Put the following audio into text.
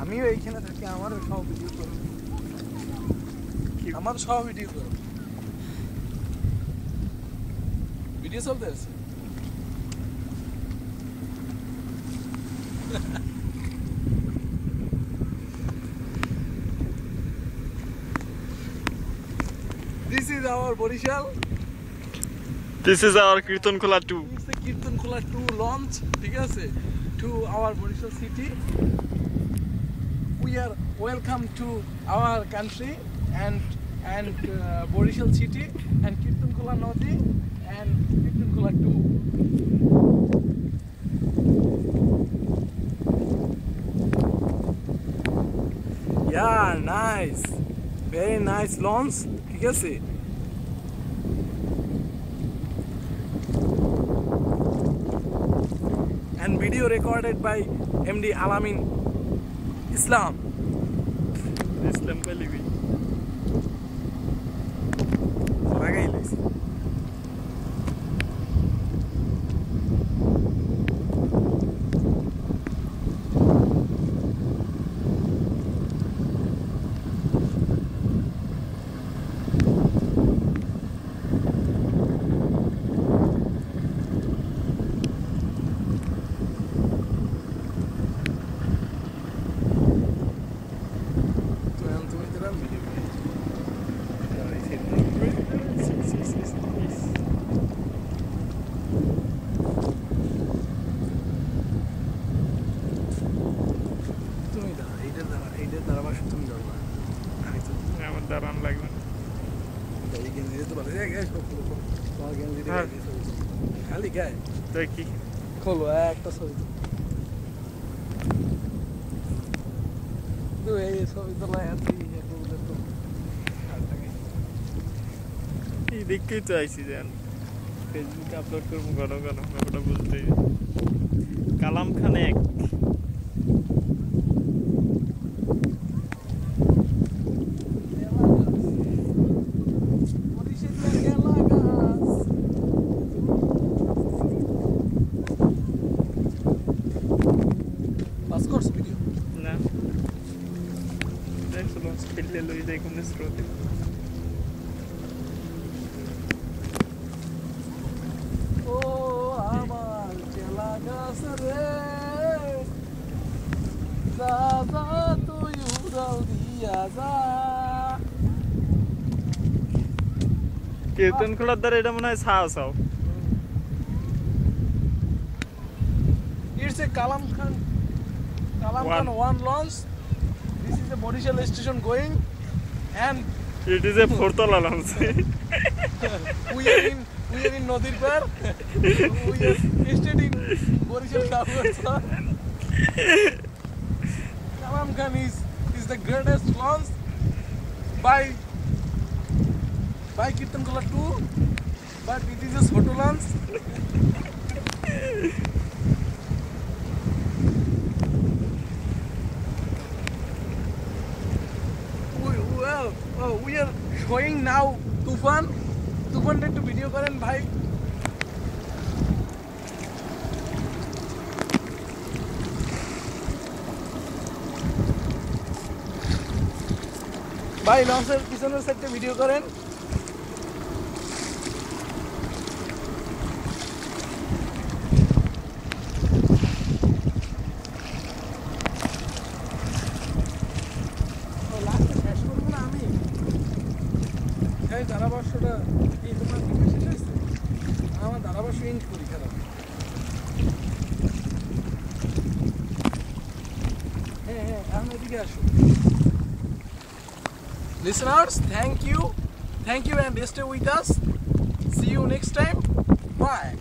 আমিও এইখানে থাকি, আমারও সব ভিডিও করো, আমার সব ভিডিও করো, ভিডিও চলতে আছে। This is our Borishal. This is our Kirtankhola 2. This is the Kirtankhola 2 launch, ঠিক আছে, to our Borishal city. We are welcome to our country and Borishal city and Kirtankhola Nodi and Kirtankhola 2. Yeah, nice. Very nice launch. ঠিক আছে? And video recorded by MD Alamin Islam. Islam Palibi. লাগাইলিস। আমার দাঁড়ান লাগবে না। খালি গায়ে দেখি খোলো একটা ছবি তো এই ছবি তোলা আছি এই দেখতেই তো আইসি যেন ফেসবুকে আপলোড করবো ঘন ঘন ব্যাপারটা বুঝতে। কালাম খান এক না দেখছো লঞ্চ ফেললে লই যাই কোন স্রোতে। ও আমার চেলা গাছ রে দাদা তুই উড়াল দিয়া যা। কীর্তনখোলার দ্বারা এটা মনে হয় ছাও ছাও। It's a Kalam Khan 1 launch. This is the Borishal station going, and It is a fourthala launch. we are in Nodir Par. We are stayed in Borishal Towers. Kalam Khan is the greatest launch by Kirtankhola 2, but it is a photo launch. We are showing now Tufan একটু video করেন ভাই। ভাই লঞ্চের পিছনের সাইডে video করেন। ধারাভাষ্যটা এই তোমার ভিডিও শেষ হয়েছে, আমার ধারাভাষ্য ইন্ট করি খারাপ। হ্যাঁ এখন এদিকে আসো। Listeners, thank you and stay with us. See you next time. Bye.